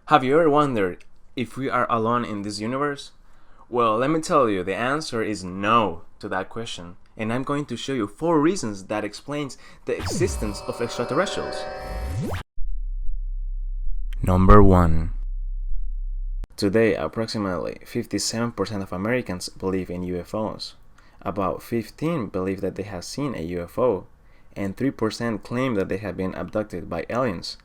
Have you ever wondered if we are alone in this universe? Well, let me tell you, the answer is no to that question. And I'm going to show you 4 reasons that explains the existence of extraterrestrials. Number 1. Today, approximately 57% of Americans believe in UFOs. About 15% believe that they have seen a UFO, and 3% claim that they have been abducted by aliens.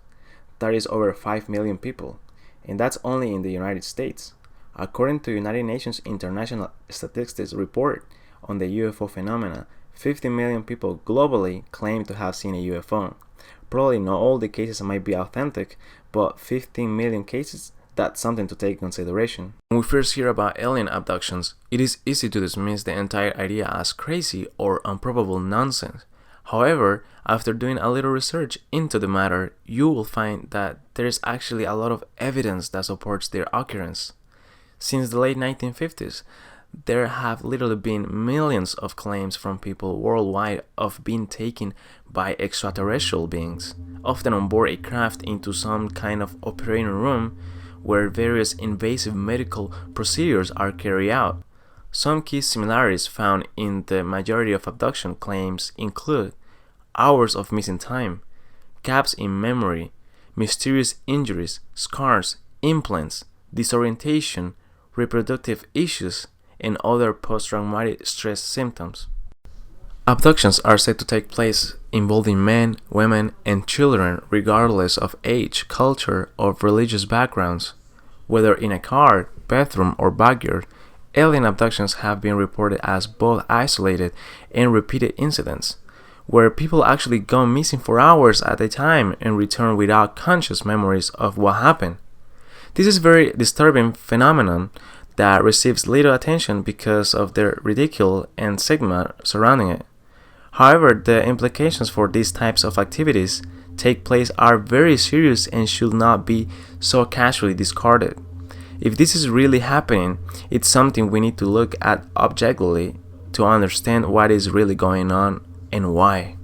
That is over 5 million people, and that's only in the United States. According to United Nations International Statistics Report on the UFO phenomena, 50 million people globally claim to have seen a UFO. Probably not all the cases might be authentic, but 15 million cases, that's something to take into consideration. When we first hear about alien abductions, it is easy to dismiss the entire idea as crazy or improbable nonsense. However, after doing a little research into the matter, you will find that there is actually a lot of evidence that supports their occurrence. Since the late 1950s, there have literally been millions of claims from people worldwide of being taken by extraterrestrial beings, often on board a craft into some kind of operating room where various invasive medical procedures are carried out. Some key similarities found in the majority of abduction claims include hours of missing time, gaps in memory, mysterious injuries, scars, implants, disorientation, reproductive issues, and other post-traumatic stress symptoms. Abductions are said to take place involving men, women, and children regardless of age, culture, or religious backgrounds. Whether in a car, bathroom, or backyard, alien abductions have been reported as both isolated and repeated incidents, where people actually go missing for hours at a time and return without conscious memories of what happened. This is a very disturbing phenomenon that receives little attention because of the ridicule and stigma surrounding it. However, the implications for these types of activities take place are very serious and should not be so casually discarded. If this is really happening, it's something we need to look at objectively to understand what is really going on and why.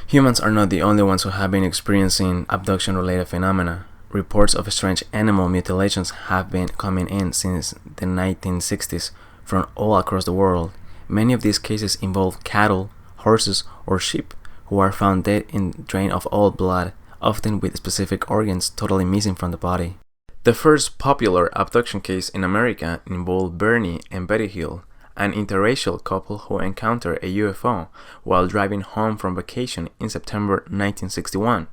Humans are not the only ones who have been experiencing abduction-related phenomena. Reports of strange animal mutilations have been coming in since the 1960s from all across the world. Many of these cases involve cattle, horses, or sheep who are found dead and drained of all blood, often with specific organs totally missing from the body. The first popular abduction case in America involved Bernie and Betty Hill, an interracial couple who encountered a UFO while driving home from vacation in September 1961.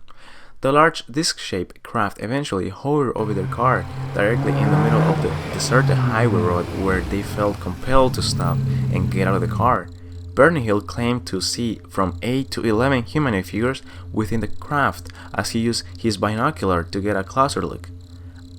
The large disc-shaped craft eventually hovered over their car directly in the middle of the deserted highway road where they felt compelled to stop and get out of the car. Bernie Hill claimed to see from 8 to 11 humanoid figures within the craft as he used his binocular to get a closer look.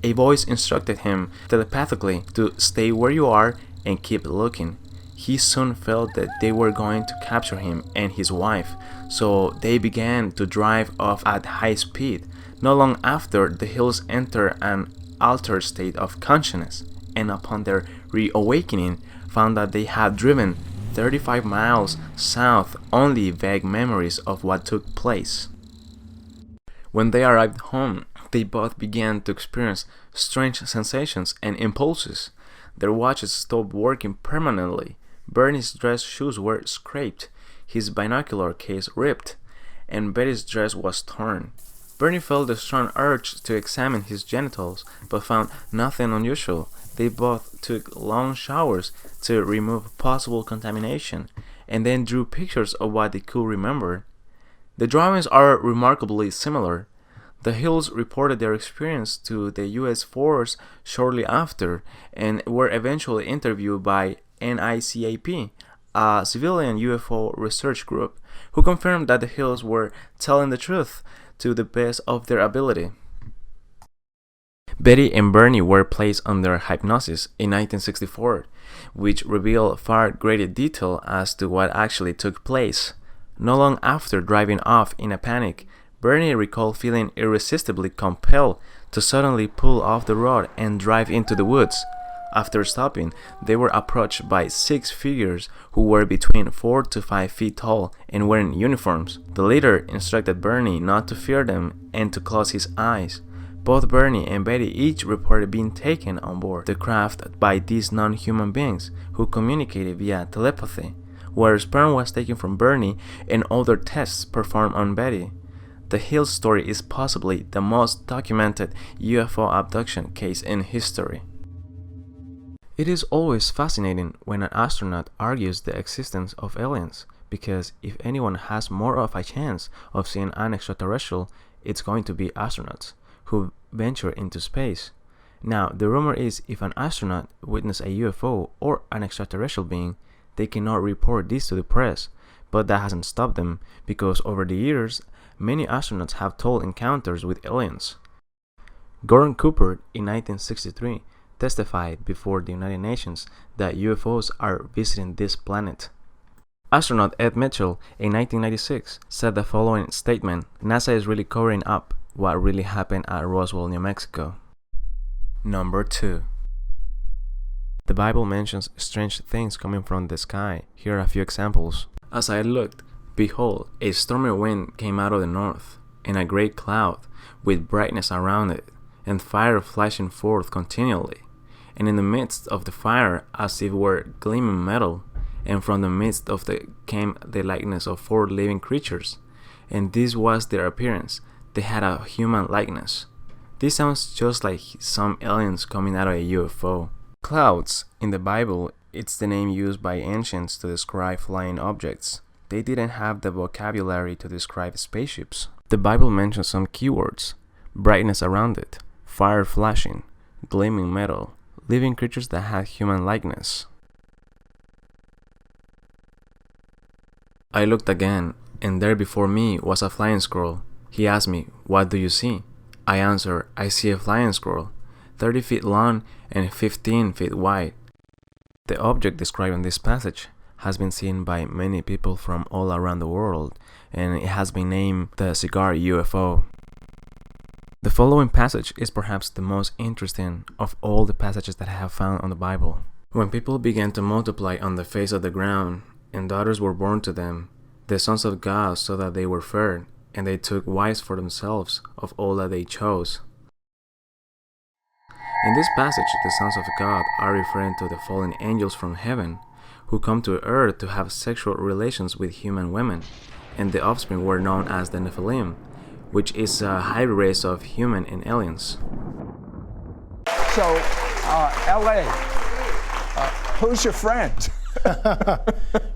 A voice instructed him telepathically to stay where you are and keep looking. He soon felt that they were going to capture him and his wife, so they began to drive off at high speed. Not long after, the Hills entered an altered state of consciousness, and upon their reawakening, found that they had driven 35 miles south, only vague memories of what took place. When they arrived home, they both began to experience strange sensations and impulses. Their watches stopped working permanently. Bernie's dress shoes were scraped, his binocular case ripped, and Betty's dress was torn. Bernie felt a strong urge to examine his genitals, but found nothing unusual. They both took long showers to remove possible contamination, and then drew pictures of what they could remember. The drawings are remarkably similar. The Hills reported their experience to the U.S. Force shortly after, and were eventually interviewed by NICAP, a civilian UFO research group, who confirmed that the Hills were telling the truth to the best of their ability. Betty and Bernie were placed under hypnosis in 1964, which revealed far greater detail as to what actually took place. Not long after driving off in a panic, Bernie recalled feeling irresistibly compelled to suddenly pull off the road and drive into the woods. After stopping, they were approached by 6 figures who were between 4 to 5 feet tall and wearing uniforms. The leader instructed Bernie not to fear them and to close his eyes. Both Bernie and Betty each reported being taken on board the craft by these non-human beings who communicated via telepathy, where sperm was taken from Bernie and other tests performed on Betty. The Hill story is possibly the most documented UFO abduction case in history. It is always fascinating when an astronaut argues the existence of aliens, because if anyone has more of a chance of seeing an extraterrestrial, it's going to be astronauts who venture into space. Now, the rumor is if an astronaut witnesses a UFO or an extraterrestrial being, they cannot report this to the press, but that hasn't stopped them, because over the years, many astronauts have told encounters with aliens. Gordon Cooper, in 1963, testified before the United Nations that UFOs are visiting this planet. Astronaut Ed Mitchell, in 1996, said the following statement: NASA is really covering up what really happened at Roswell, New Mexico. Number 2. The Bible mentions strange things coming from the sky. Here are a few examples. As I looked, behold, a stormy wind came out of the north, and a great cloud, with brightness around it, and fire flashing forth continually. And in the midst of the fire, as if were gleaming metal, and from the midst of it came the likeness of 4 living creatures. And this was their appearance. They had a human likeness. This sounds just like some aliens coming out of a UFO. Clouds, in the Bible, it's the name used by ancients to describe flying objects. They didn't have the vocabulary to describe spaceships. The Bible mentions some keywords: brightness around it, fire flashing, gleaming metal, living creatures that had human likeness. I looked again, and there before me was a flying squirrel. He asked me, "What do you see?" I answered, "I see a flying squirrel, 30 feet long and 15 feet wide." The object described in this passage has been seen by many people from all around the world, and it has been named the cigar UFO. The following passage is perhaps the most interesting of all the passages that I have found on the Bible. When people began to multiply on the face of the ground, and daughters were born to them, the sons of God saw that they were fair, and they took wives for themselves of all that they chose. In this passage, the sons of God are referring to the fallen angels from heaven, who come to earth to have sexual relations with human women, and the offspring were known as the Nephilim, which is a hybrid race of human and aliens. So, LA, who's your friend?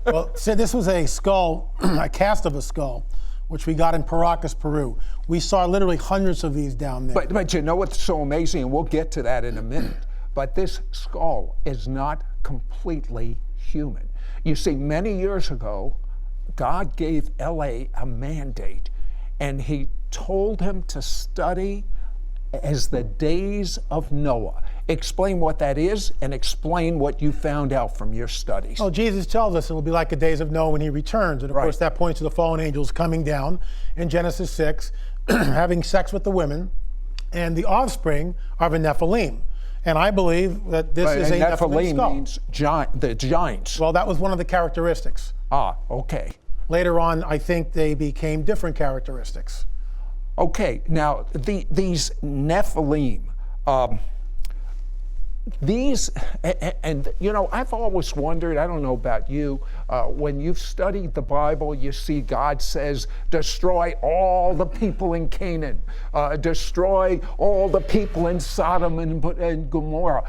Well, so this was a skull, a cast of a skull, which we got in Paracas, Peru. We saw literally hundreds of these down there. But you know what's so amazing, and we'll get to that in a minute, but this skull is not completely human. You see, many years ago, God gave LA a mandate, and he told him to study as the days of Noah. Explain what that is, and explain what you found out from your studies. Well, Jesus tells us it will be like the days of Noah when he returns. And of course, that points to the fallen angels coming down in Genesis 6, having sex with the women, and the offspring are the Nephilim. And I believe that this is a Nephilim skull. Means the giants. Well, that was one of the characteristics. Ah, okay. Later on, I think they became different characteristics. Okay, now these Nephilim, and you know, I've always wondered, I don't know about you, when you've studied the Bible, you see God says, destroy all the people in Canaan, destroy all the people in Sodom and Gomorrah.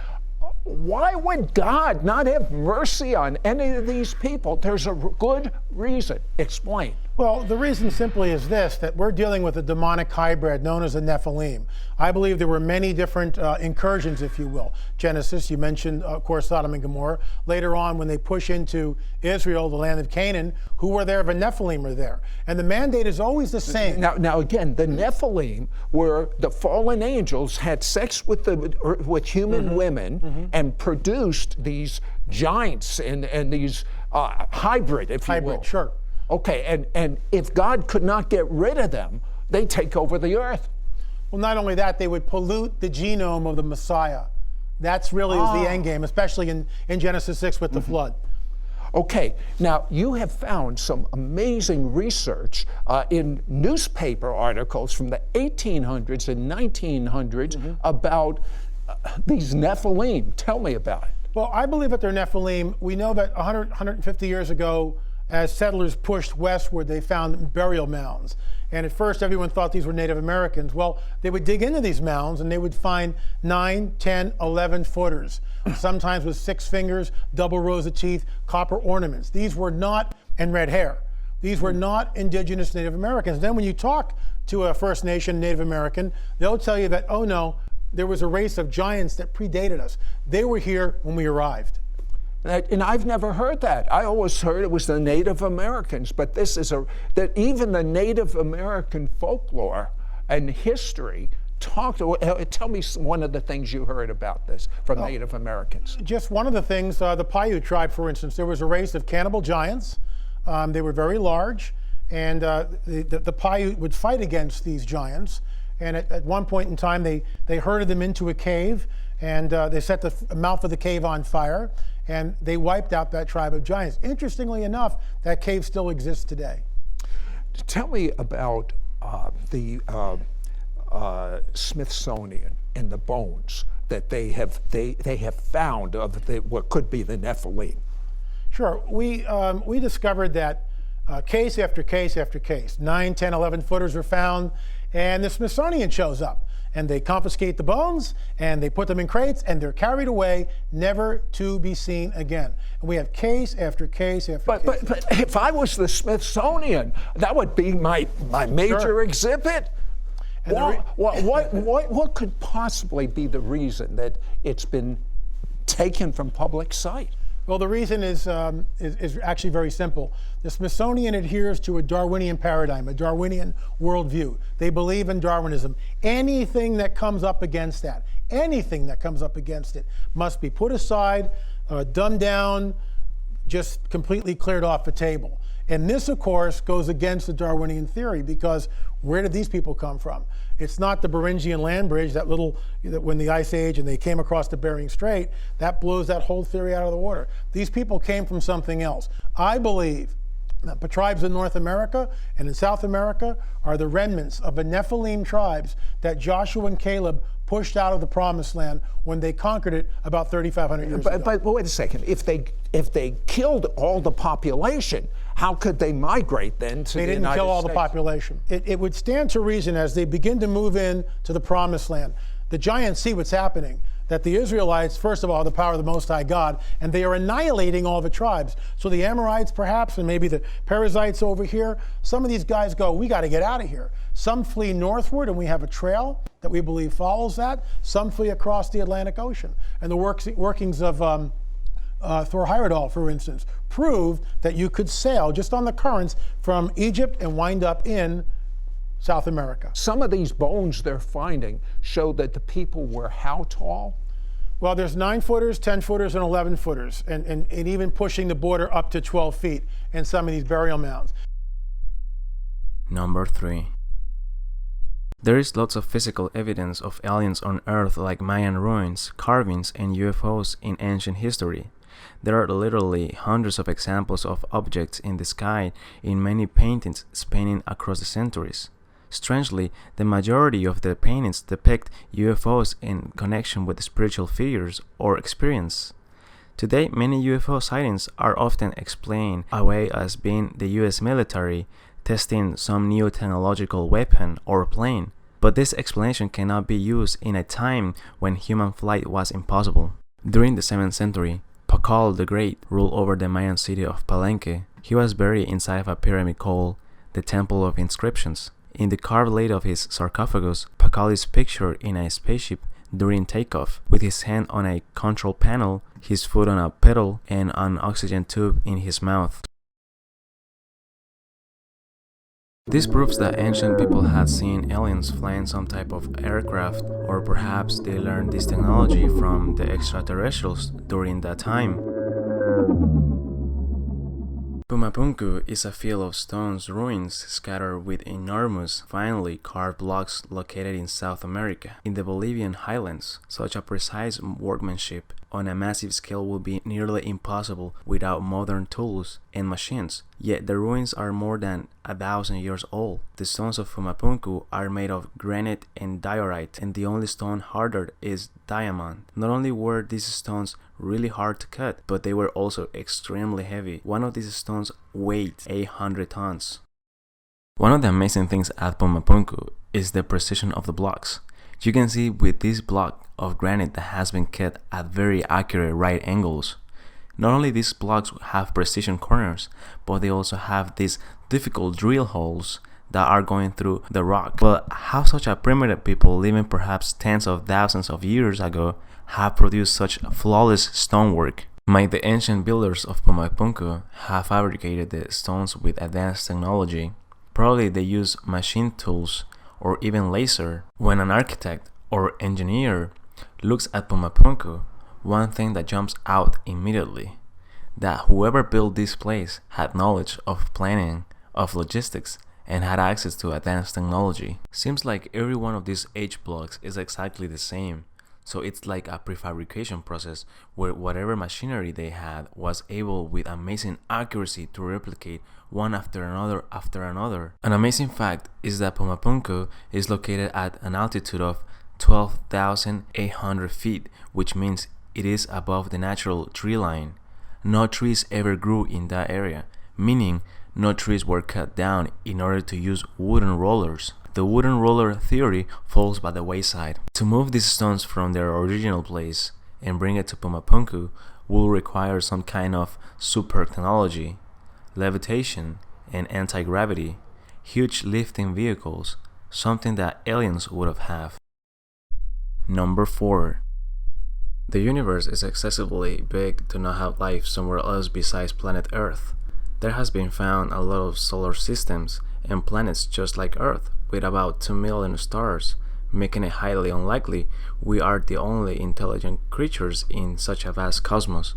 Why would God not have mercy on any of these people? There's a good reason. Explain. Well, the reason simply is this, that we're dealing with a demonic hybrid known as a Nephilim. I believe there were many different incursions, if you will. Genesis, you mentioned, of course, Sodom and Gomorrah. Later on, when they push into Israel, the land of Canaan, who were there? The Nephilim are there. And the mandate is always the same. Now again, the Nephilim were the fallen angels had sex with human women and produced these giants and these hybrid, if you will. Hybrid, sure. Okay, and if God could not get rid of them, they take over the earth. Well, not only that, they would pollute the genome of the Messiah. That's really is the end game, especially in Genesis 6 with the flood. Okay, now you have found some amazing research in newspaper articles from the 1800s and 1900s about these Nephilim. Tell me about it. Well, I believe that they're Nephilim. We know that 150 years ago, as settlers pushed westward, they found burial mounds. And at first, everyone thought these were Native Americans. Well, they would dig into these mounds and they would find 9, 10, 11 footers, sometimes with 6 fingers, double rows of teeth, copper ornaments. These were not, and red hair. These were not indigenous Native Americans. Then when you talk to a First Nation Native American, they'll tell you that, oh no, there was a race of giants that predated us. They were here when we arrived. And I've never heard that. I always heard it was the Native Americans, but this is that even the Native American folklore and history tell me one of the things you heard about this from Native Americans. Just one of the things, the Paiute tribe, for instance, there was a race of cannibal giants. They were very large, and the Paiute would fight against these giants. And at one point in time, they herded them into a cave, and they set the mouth of the cave on fire, and they wiped out that tribe of giants. Interestingly enough, that cave still exists today. Tell me about the Smithsonian and the bones that they have found of what could be the Nephilim. Sure. We discovered that case after case after case, 9, 10, 11 footers are found, and the Smithsonian shows up. And they confiscate the bones, and they put them in crates, and they're carried away, never to be seen again. And we have case after case after case. But if I was the Smithsonian, that would be my major exhibit. What could possibly be the reason that it's been taken from public sight? Well, the reason is actually very simple. The Smithsonian adheres to a Darwinian paradigm, a Darwinian worldview. They believe in Darwinism. Anything that comes up against that, anything that comes up against it must be put aside, dumbed down, just completely cleared off the table. And this, of course, goes against the Darwinian theory, because where did these people come from? It's not the Beringian land bridge, that when the Ice Age and they came across the Bering Strait, that blows that whole theory out of the water. These people came from something else. I believe that the tribes in North America and in South America are the remnants of the Nephilim tribes that Joshua and Caleb pushed out of the Promised Land when they conquered it about 3,500 years ago. But wait a second. If they killed all the population, how could they migrate then to the United States? They didn't kill all the population. It would stand to reason, as they begin to move in to the Promised Land, the giants see what's happening, that the Israelites, first of all, have the power of the Most High God, and they are annihilating all the tribes. So the Amorites, perhaps, and maybe the Perizzites over here, some of these guys go, we got to get out of here. Some flee northward, and we have a trail that we believe follows that. Some flee across the Atlantic Ocean. And the workings of Thor Heyerdahl, for instance, proved that you could sail just on the currents from Egypt and wind up in South America. Some of these bones they're finding show that the people were how tall? Well, there's 9 footers, 10 footers, and 11 footers, and even pushing the border up to 12 feet in some of these burial mounds. Number 3. There is lots of physical evidence of aliens on Earth, like Mayan ruins, carvings, and UFOs in ancient history. There are literally hundreds of examples of objects in the sky in many paintings spanning across the centuries. Strangely, the majority of the paintings depict UFOs in connection with spiritual figures or experience. Today, many UFO sightings are often explained away as being the US military testing some new technological weapon or plane, but this explanation cannot be used in a time when human flight was impossible. During the 7th century, Pakal the Great ruled over the Mayan city of Palenque. He was buried inside of a pyramid called the Temple of Inscriptions. In the carved lid of his sarcophagus, Pakal is pictured in a spaceship during takeoff, with his hand on a control panel, his foot on a pedal, and an oxygen tube in his mouth. This proves that ancient people had seen aliens flying some type of aircraft, or perhaps they learned this technology from the extraterrestrials during that time. Pumapunku is a field of stones ruins scattered with enormous, finely carved blocks located in South America. In the Bolivian highlands, such a precise workmanship on a massive scale would be nearly impossible without modern tools and machines. Yet the ruins are more than 1,000 years old. The stones of Pumapunku are made of granite and diorite, and the only stone harder is diamond. Not only were these stones really hard to cut, but they were also extremely heavy. One of these stones weighed 800 tons. One of the amazing things at Pumapunku is the precision of the blocks. You can see with this block of granite that has been cut at very accurate right angles. Not only these blocks have precision corners, but they also have these difficult drill holes that are going through the rock. But how such a primitive people living perhaps tens of thousands of years ago have produced such flawless stonework? Might the ancient builders of Pumapunku have fabricated the stones with advanced technology? Probably they use machine tools or even laser. When an architect or engineer looks at Pumapunku, one thing that jumps out immediately, that whoever built this place had knowledge of planning, of logistics, and had access to advanced technology. Seems like every one of these H blocks is exactly the same, so it's like a prefabrication process where whatever machinery they had was able with amazing accuracy to replicate one after another after another. An amazing fact is that Pumapunku is located at an altitude of 12,800 feet, which means it is above the natural tree line. No trees ever grew in that area, meaning no trees were cut down in order to use wooden rollers. The wooden roller theory falls by the wayside. To move these stones from their original place and bring it to Pumapunku will require some kind of super technology, levitation and anti-gravity, huge lifting vehicles, something that aliens would have. Number 4. The universe is excessively big to not have life somewhere else besides planet Earth. There has been found a lot of solar systems and planets just like Earth, with about 2 million stars, making it highly unlikely we are the only intelligent creatures in such a vast cosmos.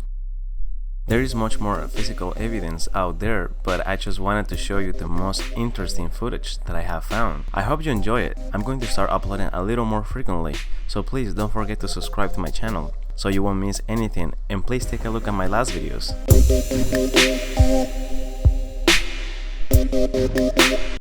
There is much more physical evidence out there, but I just wanted to show you the most interesting footage that I have found. I hope you enjoy it. I'm going to start uploading a little more frequently, so please don't forget to subscribe to my channel so you won't miss anything, and please take a look at my last videos.